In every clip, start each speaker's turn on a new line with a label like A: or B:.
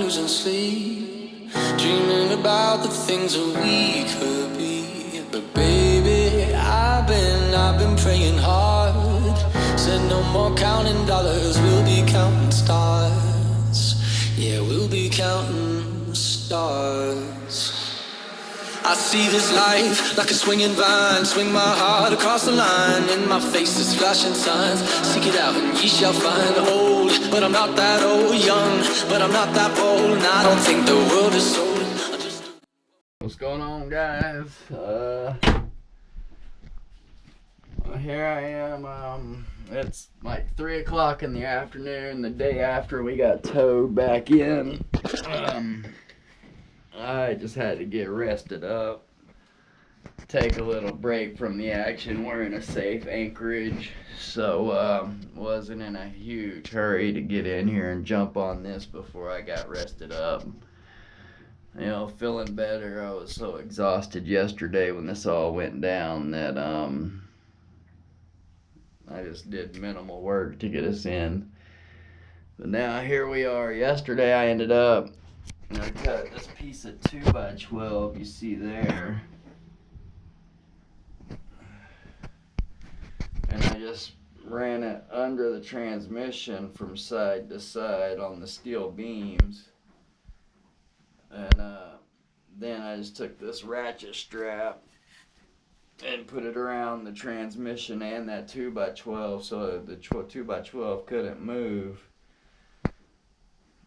A: losing sleep, dreaming about the things that we could be. But baby, I've been praying hard. Said no more counting dollars, we'll be counting stars. Yeah, we'll be counting stars. I see this life like a swinging vine, swing my heart across the line. In my face is flashing signs, seek it out and ye shall find. Old, but I'm not that old. Young, but I'm not that bold. And I don't think the world is sold.
B: What's going on, guys? Here I am. It's like 3 o'clock in the afternoon, the day after we got towed back in. I just had to get rested up, take a little break from the action. We're in a safe anchorage, so wasn't in a huge hurry to get in here and jump on this before I got rested up. You know, feeling better. I was so exhausted yesterday when this all went down that I just did minimal work to get us in. But now here we are. Yesterday I ended up, I cut this piece of 2x12 you see there, and I just ran it under the transmission from side to side on the steel beams, and then I just took this ratchet strap and put it around the transmission and that 2x12 so the 2x12 couldn't move.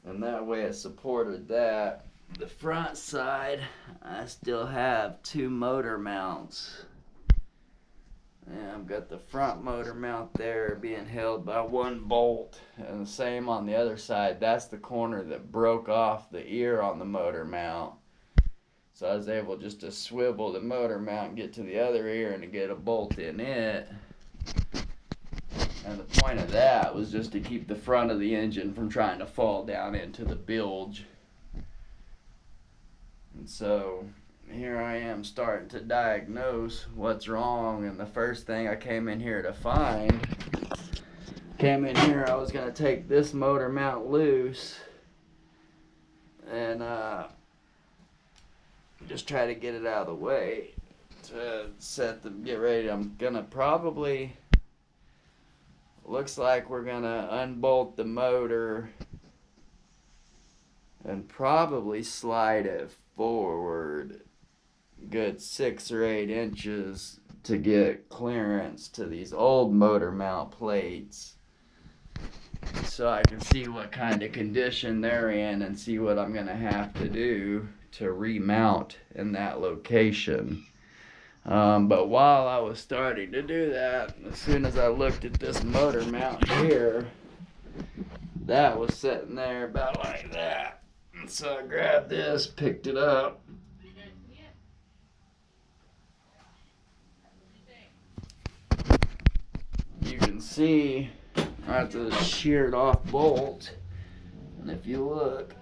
B: And that way it supported that. The front side, I still have 2 motor mounts. And I've got the front motor mount there being held by 1 bolt. And the same on the other side. That's the corner that broke off the ear on the motor mount. So I was able just to swivel the motor mount and get to the other ear and to get a bolt in it. And the point of that was just to keep the front of the engine from trying to fall down into the bilge. And so here I am starting to diagnose what's wrong. And the first thing I came in here to find, I was going to take this motor mount loose and just try to get it out of the way to get ready. I'm going to probably... Looks like we're gonna unbolt the motor and probably slide it forward good 6 or 8 inches to get clearance to these old motor mount plates, so I can see what kind of condition they're in and see what I'm gonna have to do to remount in that location. But while I was starting to do that, as soon as I looked at this motor mount here, that was sitting there about like that. And so I grabbed this, picked it up. You can see that's a sheared off bolt. And if you look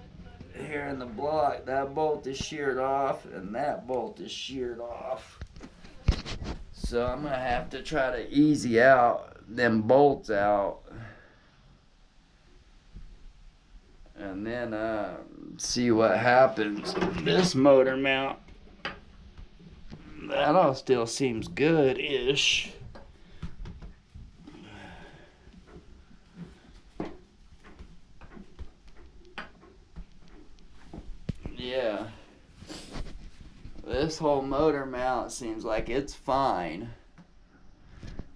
B: here in the block, that bolt is sheared off and that bolt is sheared off. So I'm going to have to try to easy out them bolts out and then see what happens. This motor mount, that all still seems good-ish. Yeah. This whole motor mount seems like it's fine.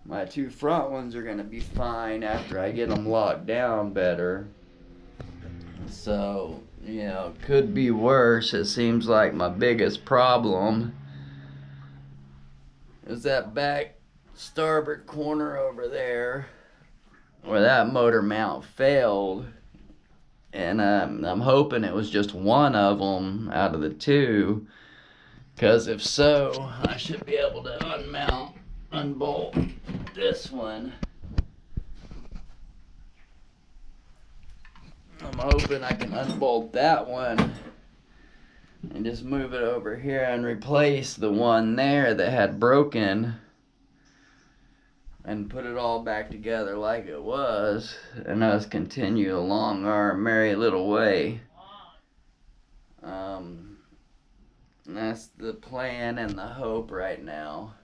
B: My 2 front ones are going to be fine after I get them locked down better. So, you know, could be worse. It seems like my biggest problem is that back starboard corner over there where that motor mount failed. And I'm hoping it was just one of them out of the 2. Because if so, I should be able to unbolt this one. I'm hoping I can unbolt that one and just move it over here and replace the one there that had broken and put it all back together like it was, and us continue along our merry little way. That's the plan and the hope right now.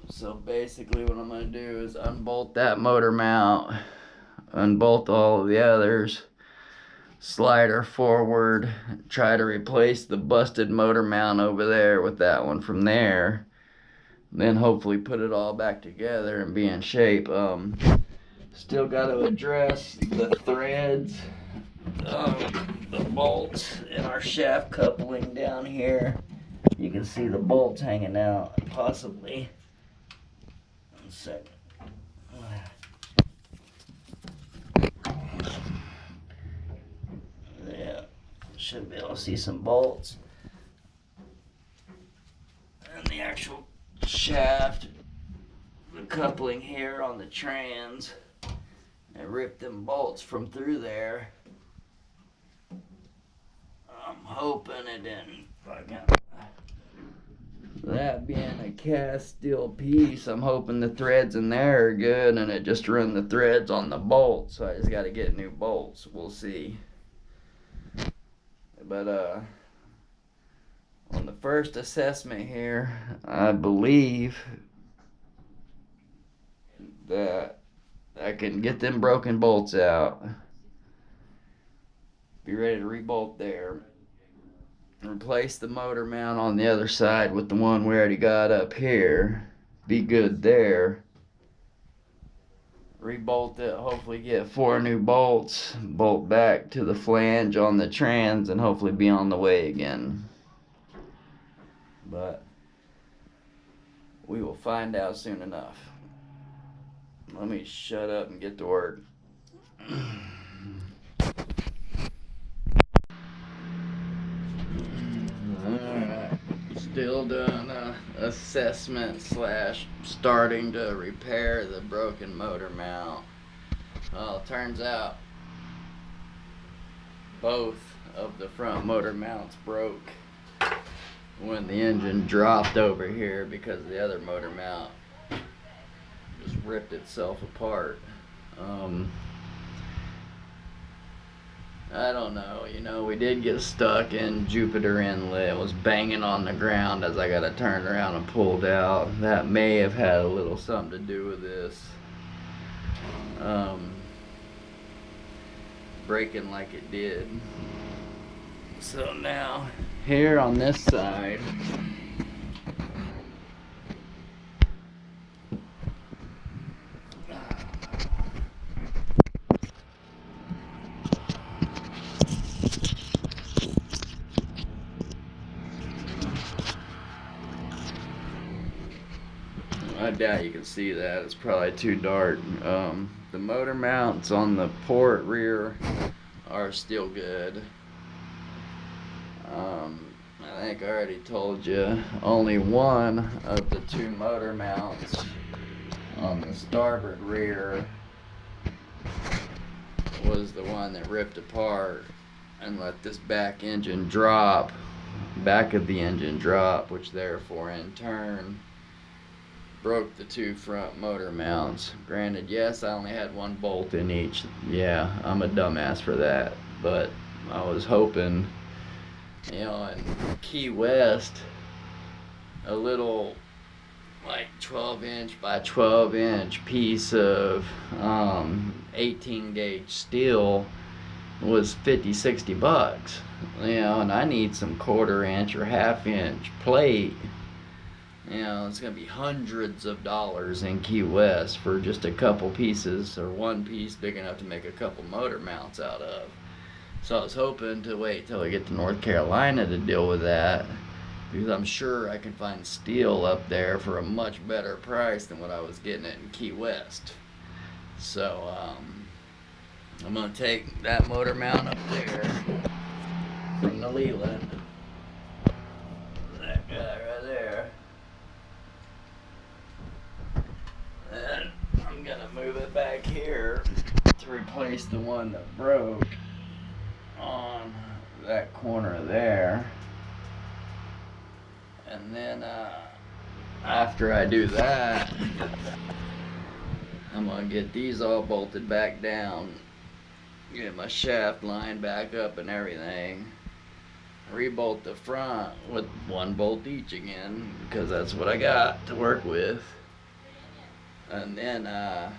B: So basically what I'm going to do is unbolt that motor mount, unbolt all of the others, slide her forward, try to replace the busted motor mount over there with that one from there, then hopefully put it all back together and be in shape. Still got to address the threads, the bolts in our shaft coupling down here. You can see the bolts hanging out, possibly. One second. Yeah, should be able to see some bolts. And the actual shaft, the coupling here on the trans. I ripped them bolts from through there. I'm hoping it didn't fucking. That being a cast steel piece, I'm hoping the threads in there are good and it just run the threads on the bolts. So I just got to get new bolts. We'll see. But on the first assessment here, I believe that I can get them broken bolts out. Be ready to rebolt there. Replace the motor mount on the other side with the one we already got up here. Be good there. Rebolt it, hopefully get 4 new bolts. Bolt back to the flange on the trans and hopefully be on the way again. But we will find out soon enough. Let me shut up and get to work. Alright, still doing assessment / starting to repair the broken motor mount. Well, it turns out both of the front motor mounts broke when the engine dropped over here because the other motor mount just ripped itself apart. I don't know, we did get stuck in Jupiter Inlet. It was banging on the ground as I got it turned around and pulled out. That may have had a little something to do with this. Breaking like it did. So now, here on this side, I doubt you can see that. It's probably too dark. The motor mounts on the port rear are still good. I think I already told you, only one of the 2 motor mounts on the starboard rear was the one that ripped apart and let this back of the engine drop, which therefore in turn broke the 2 front motor mounts. Granted, yes, I only had 1 bolt in each. Yeah, I'm a dumbass for that, but I was hoping, in Key West, a little like 12-inch by 12-inch piece of 18 gauge steel was $50-$60, and I need some 1/4-inch or 1/2-inch plate. It's gonna be hundreds of dollars in Key West for just a couple pieces, or 1 piece big enough to make a couple motor mounts out of. So I was hoping to wait till I get to North Carolina to deal with that, because I'm sure I can find steel up there for a much better price than what I was getting it in Key West. So I'm gonna take that motor mount up there from the Leland, that guy right there, and I'm gonna move it back here to replace the one that broke on that corner there. And then after I do that, I'm gonna get these all bolted back down, Get my shaft lined back up and everything. Rebolt the front with one bolt each again, because that's what I got to work with. And then I'm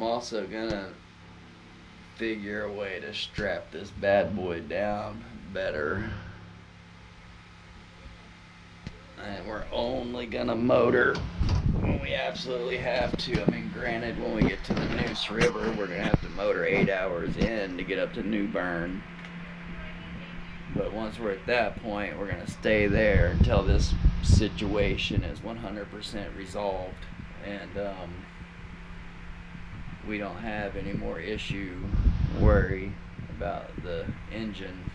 B: also gonna figure a way to strap this bad boy down better. And we're only gonna motor when we absolutely have to. I mean, granted, when we get to the Noose River, we're gonna have to motor 8 hours in to get up to New Bern. But once we're at that point, we're gonna stay there until this situation is 100% resolved, and we don't have any more worry about the engine.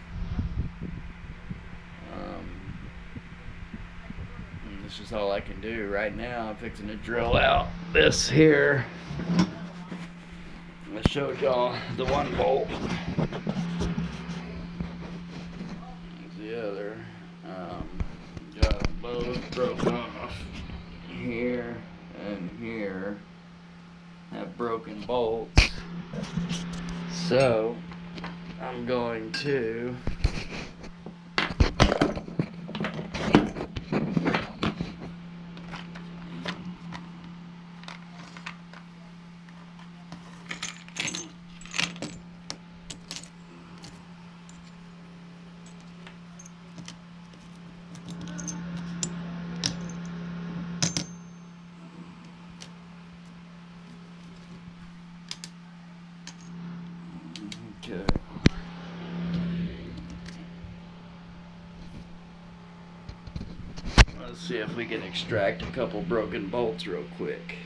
B: This is all I can do right now. I'm fixing to drill out this here. I showed y'all the one bolt. The other. Got them both broken off. Here and here have broken bolts. So I'm going to let's see if we can extract a couple broken bolts real quick.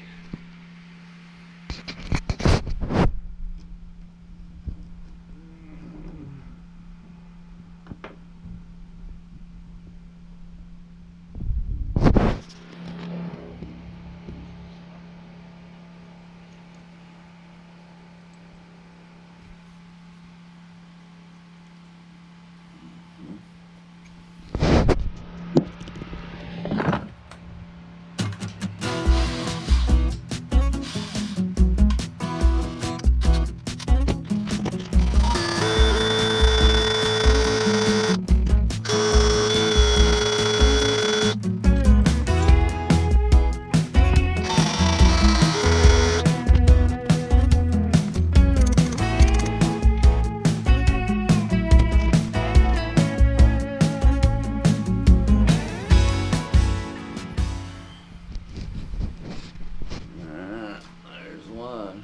B: There's one.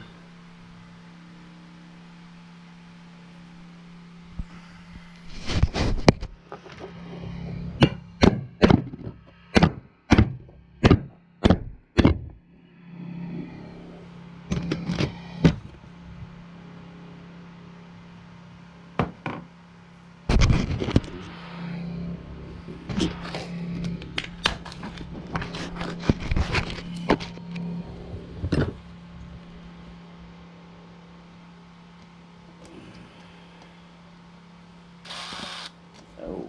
B: Oh.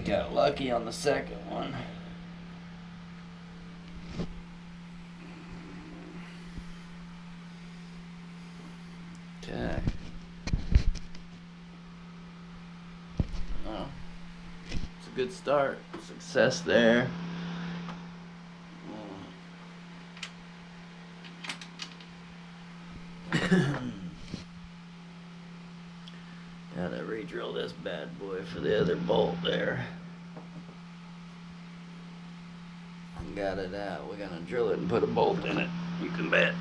B: Got lucky on the second one. Okay. Well, it's a good start. Success there. Gotta re-drill this bad boy for the other bolt there. Got it out. We're gonna drill it and put a bolt in it. You can bet.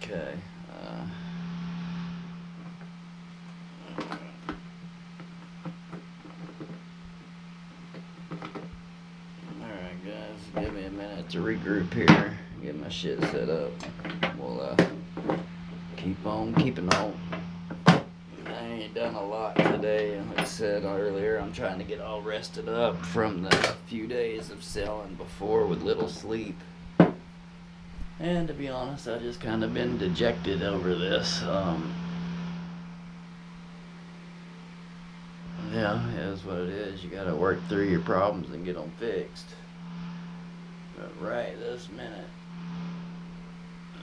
B: Okay. to regroup here, get my shit set up. We'll keep on keeping on. I ain't done a lot today, and like I said earlier, I'm trying to get all rested up from the few days of selling before with little sleep. And to be honest, I just kind of been dejected over this. Yeah, it is what it is. You gotta work through your problems and get them fixed. But right this minute,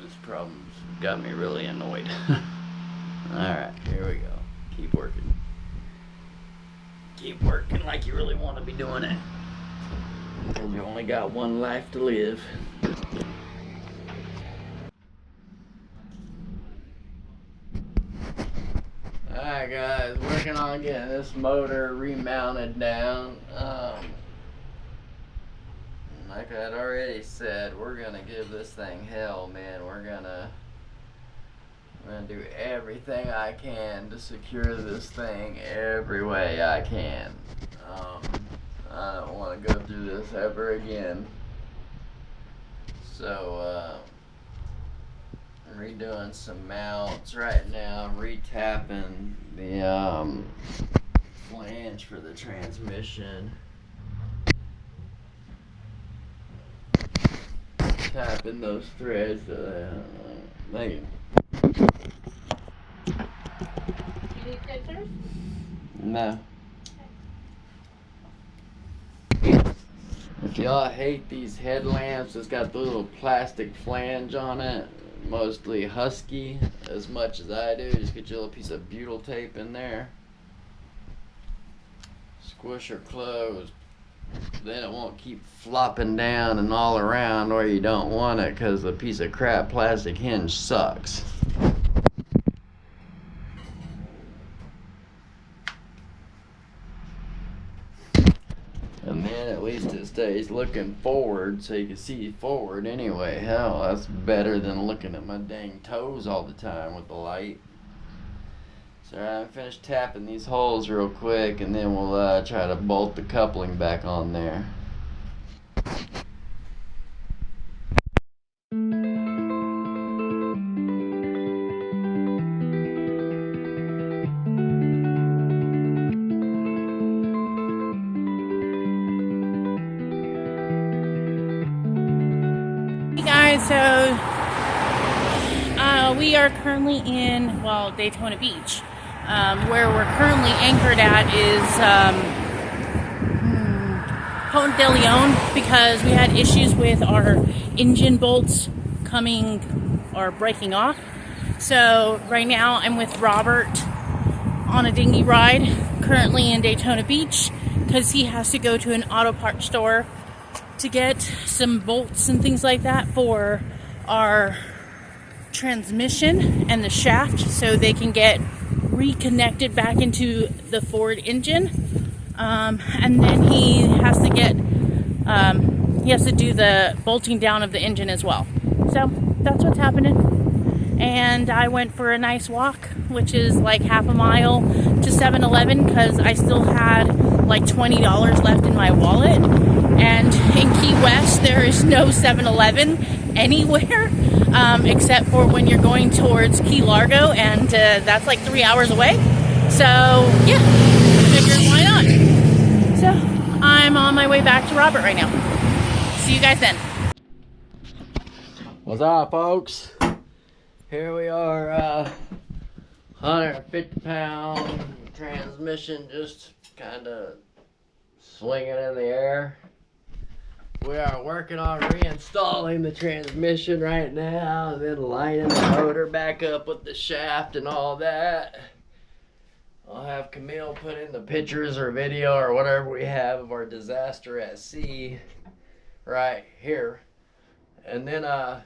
B: this problem's got me really annoyed. Alright, here we go. Keep working. Keep working like you really want to be doing it. Because you only got one life to live. Alright guys, working on getting this motor remounted down. Like I'd already said, we're gonna give this thing hell, man. We're gonna do everything I can to secure this thing every way I can. I don't want to go through this ever again. So, I'm redoing some mounts right now. I'm retapping the flange for the transmission. Tapping those threads. Thank you.
C: You need scissors?
B: No. If y'all hate these headlamps, it's got the little plastic flange on it, mostly husky, as much as I do. Just get your little piece of butyl tape in there. Squish her closed. Then it won't keep flopping down and all around where you don't want it, because the piece of crap plastic hinge sucks. And then at least it stays looking forward so you can see forward anyway. Hell, that's better than looking at my dang toes all the time with the light. So I'm finished tapping these holes real quick, and then we'll try to bolt the coupling back on there.
C: Hey guys, so we are currently in, well, Daytona Beach. Where we're currently anchored at is Ponte de Leon, because we had issues with our engine bolts coming or breaking off. So right now I'm with Robert on a dinghy ride, currently in Daytona Beach, because he has to go to an auto parts store to get some bolts and things like that for our transmission and the shaft, so they can get reconnected back into the Ford engine. And then he has to do the bolting down of the engine as well. So that's what's happening. And I went for a nice walk, which is like half a mile to 7-Eleven, because I still had like $20 left in my wallet. And in Key West, there is no 7-Eleven anywhere, except for when you're going towards Key Largo, and that's like 3 hours away. So yeah, figured why not. So I'm on my way back to Robert right now. See you guys then.
B: What's up, folks? Here we are, 150-pound transmission just kind of swinging in the air. We are working on reinstalling the transmission right now, and then lining the motor back up with the shaft and all that. I'll have Camille put in the pictures or video or whatever we have of our disaster at sea right here. And then I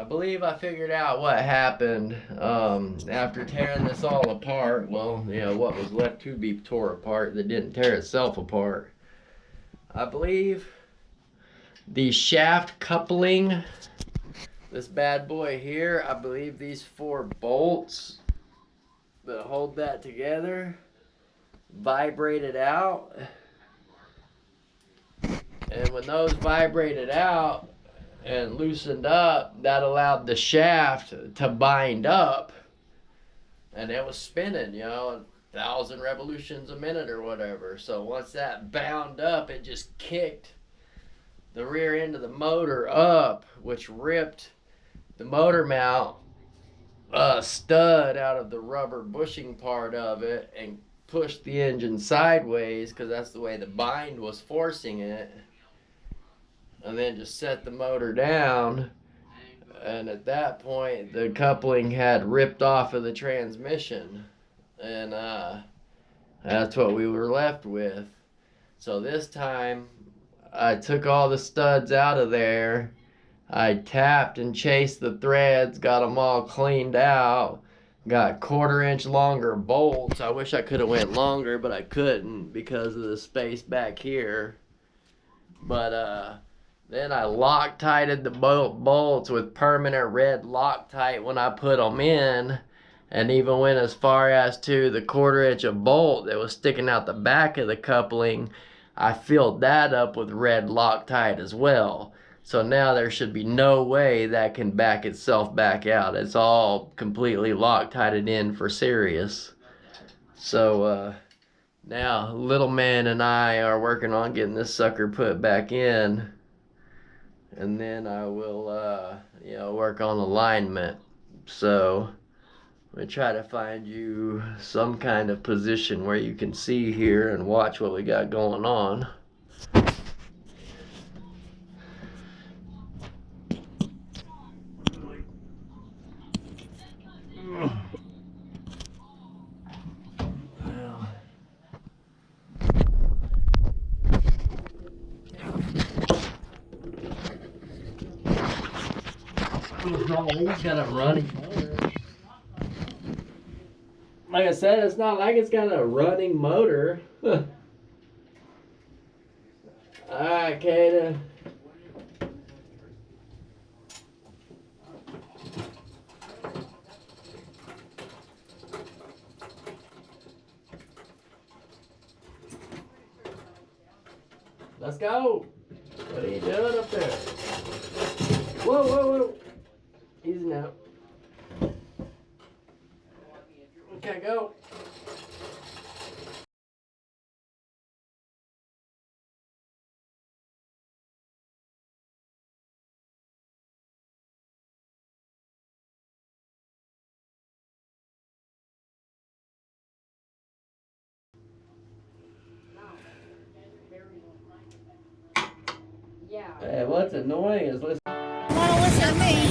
B: believe I figured out what happened after tearing this all apart. Well, you know, what was left to be tore apart that didn't tear itself apart. I believe the shaft coupling, this bad boy here, I believe these 4 bolts that hold that together vibrated out. And when those vibrated out and loosened up, that allowed the shaft to bind up. And it was spinning, 1,000 revolutions a minute or whatever. So once that bound up, it just kicked the rear end of the motor up, which ripped the motor mount stud out of the rubber bushing part of it and pushed the engine sideways, because that's the way the bind was forcing it, and then just set the motor down. And at that point the coupling had ripped off of the transmission, and that's what we were left with. So this time I took all the studs out of there. I tapped and chased the threads, got them all cleaned out, got 1/4 inch longer bolts. I wish I could have went longer, but I couldn't because of the space back here. But then I Loctited the bolts with permanent red Loctite when I put them in, and even went as far as to the 1/4 inch of bolt that was sticking out the back of the coupling. I filled that up with red Loctite as well. So now there should be no way that can back itself back out. It's all completely Loctited in for serious. So now little man and I are working on getting this sucker put back in, and then I will work on alignment. So we try to find you some kind of position where you can see here and watch what we got going on. He's got a running motor. Like I said, it's not like it's got a running motor. Alright, Kata. Let's go. What are you doing up there? Whoa, whoa, whoa. Easy now. Okay, go. Hey, what's annoying is listen.
C: Want to listen to me?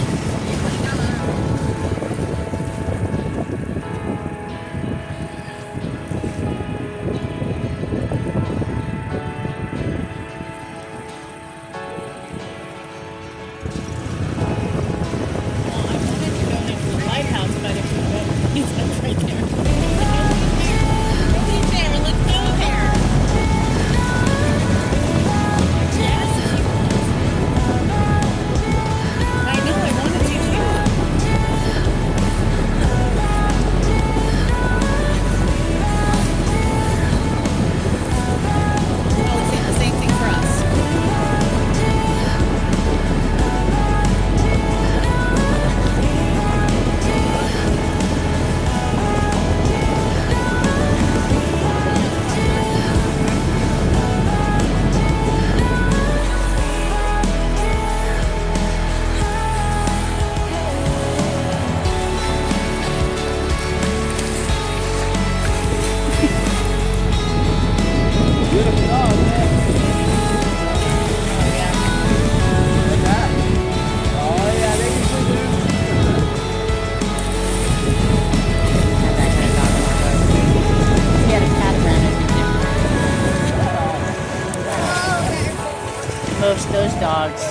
C: Those dogs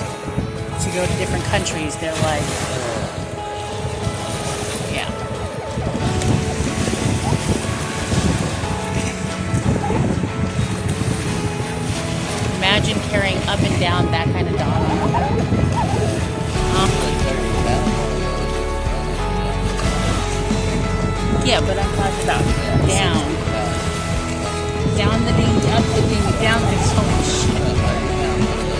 C: to go to different countries, they're like, yeah. Imagine carrying up and down that kind of dog. Yeah, but I'm talking about down. Down the knee, up the knee, down the, holy shit.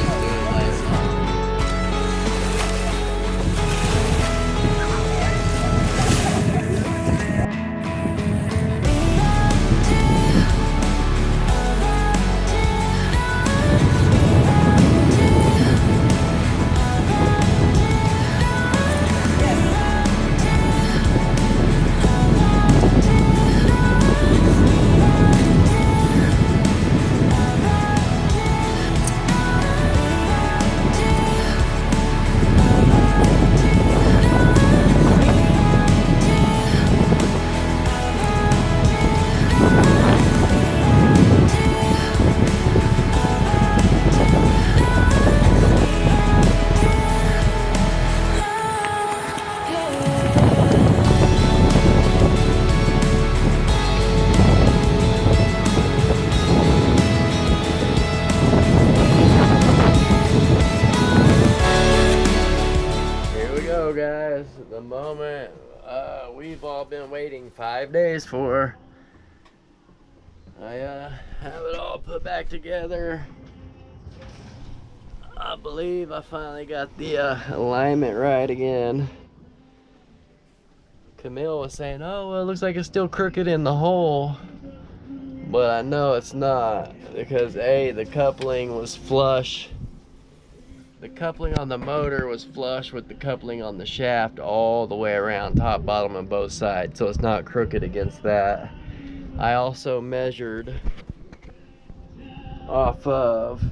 B: we've all been waiting 5 days for. I have it all put back together. I believe I finally got the alignment right again. Camille was saying, oh, well, it looks like it's still crooked in the hole. But I know it's not, because the coupling was flush. The coupling on the motor was flush with the coupling on the shaft all the way around, top, bottom, and both sides. So it's not crooked against that. I also measured off of,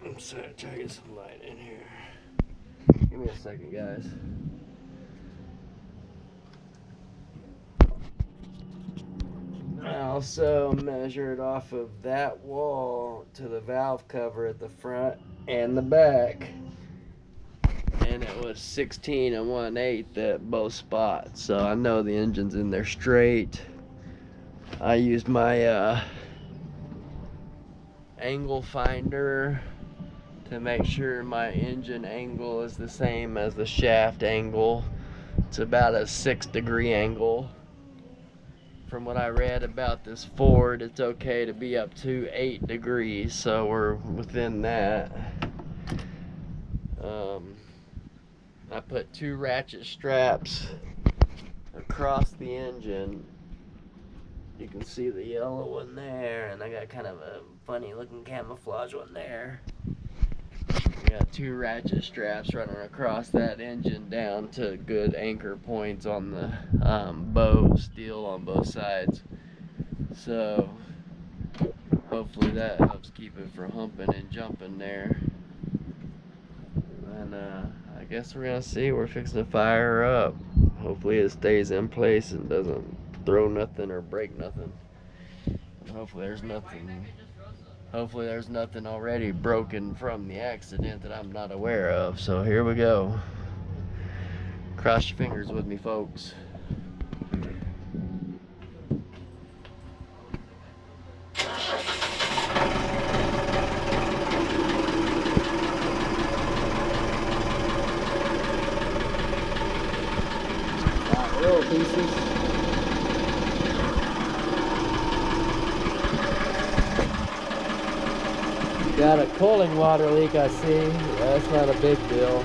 B: I'm sorry, try to get some light in here. Give me a second, guys. I also measured off of that wall to the valve cover at the front and the back, and it was 16 1/8 at both spots, so I know the engine's in there straight. I used my angle finder to make sure my engine angle is the same as the shaft angle. It's about a 6-degree angle. From what I read about this Ford, it's okay to be up to 8 degrees, so we're within that. I put 2 ratchet straps across the engine. You can see the yellow one there, and I got kind of a funny looking camouflage one there. I got 2 ratchet straps running across that engine down to good anchor points on the bow steel on both sides. So hopefully that helps keep it from humping and jumping there. And I guess we're gonna see. We're fixing to fire her up. Hopefully it stays in place and doesn't throw nothing or break nothing. And hopefully there's nothing already broken from the accident that I'm not aware of. So here we go. Cross your fingers with me, folks. Little pieces. Got a cooling water leak, I see. That's not a big deal.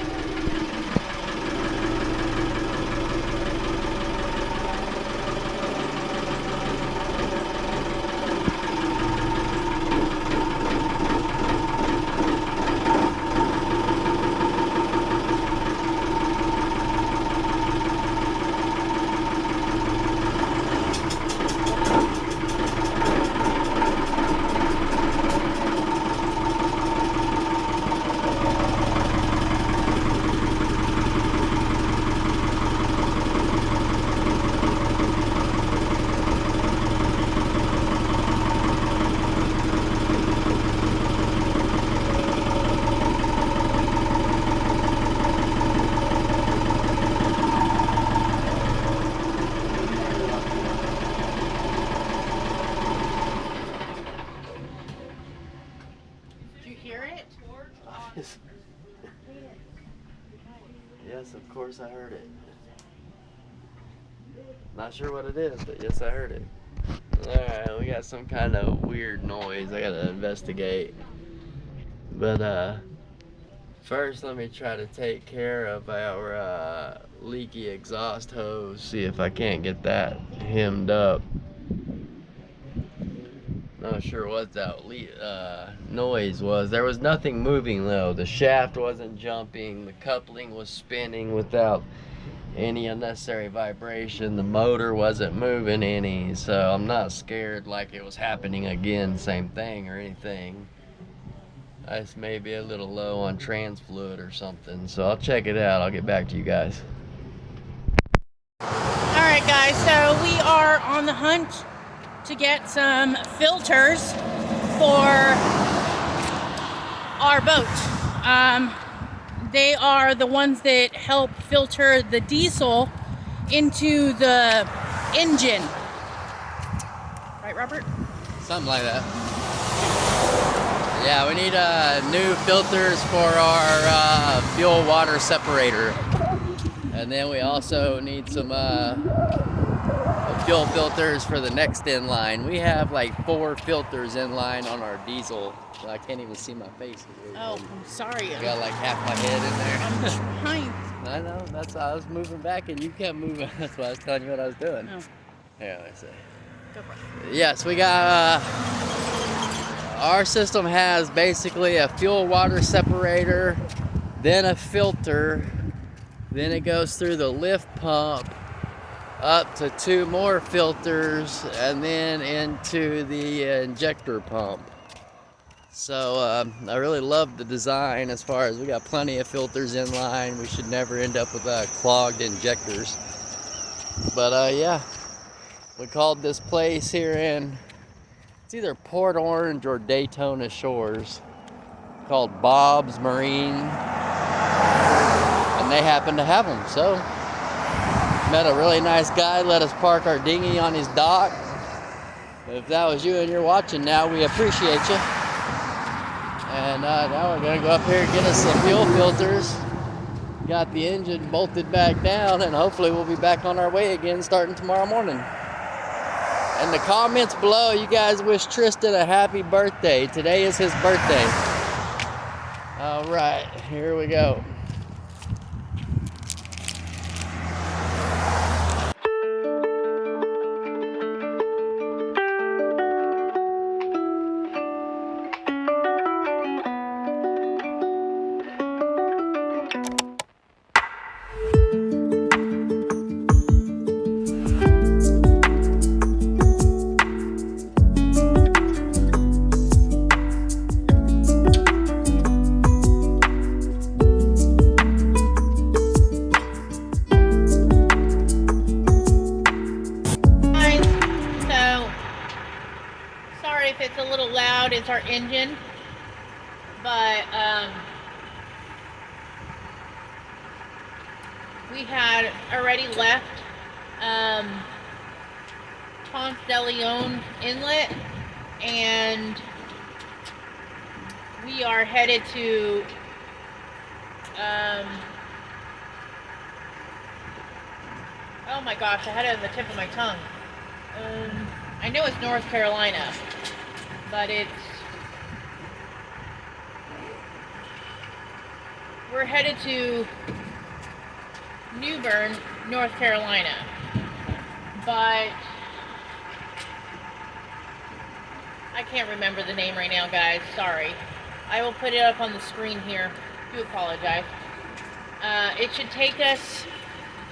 B: Yes, of course I heard it. Not sure what it is, but yes, I heard it. Alright, we got some kind of weird noise I gotta investigate. But first let me try to take care of our leaky exhaust hose, see if I can't get that hemmed up. Not sure what that noise was. There was nothing moving though. The shaft wasn't jumping. The coupling was spinning without any unnecessary vibration. The motor wasn't moving any. So I'm not scared like it was happening again, same thing or anything. I just may be a little low on trans fluid or something. So I'll check it out. I'll get back to you guys.
C: Alright guys, so we are on the hunt to get some filters for our boat. They are the ones that help filter the diesel into the engine. Right, Robert?
D: Something like that. Yeah, we need new filters for our fuel water separator.
B: And then we also need some fuel filters for the next in line. We have like 4 filters in line on our diesel. So I can't even see my face.
C: Oh, I'm sorry.
B: I got like half my head in there.
C: I'm trying.
B: I know, that's why I was moving back and you kept moving. That's why I was telling you what I was doing.
C: Oh.
B: Yeah, let's see.
C: Go for it.
B: Yes, we got, our system has basically a fuel water separator, then a filter, then it goes through the lift pump, up to 2 more filters, and then into the injector pump. So I really love the design as far as we got plenty of filters in line. We should never end up with clogged injectors. But yeah, we called this place here in, it's either Port Orange or Daytona Shores, called Bob's Marine, and they happen to have them. So met a really nice guy, let us park our dinghy on his dock. If that was you and you're watching now, we appreciate you. And now we're gonna go up here and get us some fuel filters. Got the engine bolted back down, and hopefully we'll be back on our way again starting tomorrow morning. In the comments below, you guys wish Tristan a happy birthday. Today is his birthday. All right, here we go.
C: If it's a little loud, it's our engine, but we had already left Ponce de Leon Inlet, and we are headed to oh my gosh, I had it on the tip of my tongue. I know it's North Carolina, but we're headed to New Bern, North Carolina, but I can't remember the name right now, guys. Sorry. I will put it up on the screen here. I do apologize. It should take us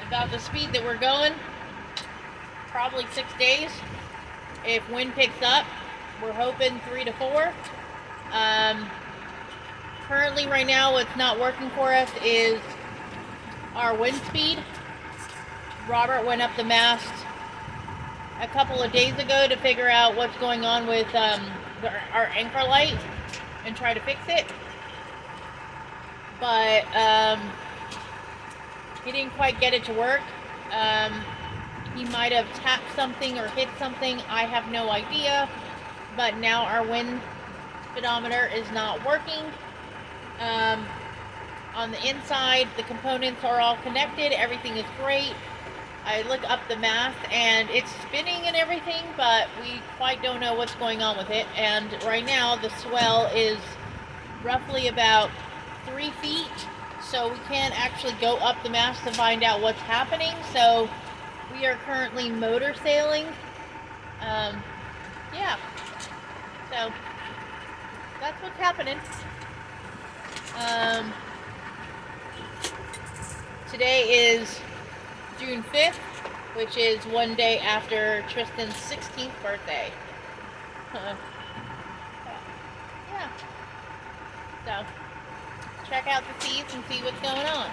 C: about the speed that we're going, probably 6 days. If wind picks up, we're hoping 3 to 4. Currently right now what's not working for us is our wind speed. Robert went up the mast a couple of days ago to figure out what's going on with our anchor light and try to fix it. But he didn't quite get it to work. He might have tapped something or hit something. I have no idea. But now our wind speedometer is not working. On the inside, the components are all connected. Everything is great. I look up the mast and it's spinning and everything, but we quite don't know what's going on with it. And right now the swell is roughly about 3 feet. So we can't actually go up the mast to find out what's happening. So we are currently motor sailing. Yeah. So that's what's happening. Today is June 5th, which is one day after Tristan's 16th birthday. Yeah. So check out the seas and see what's going on.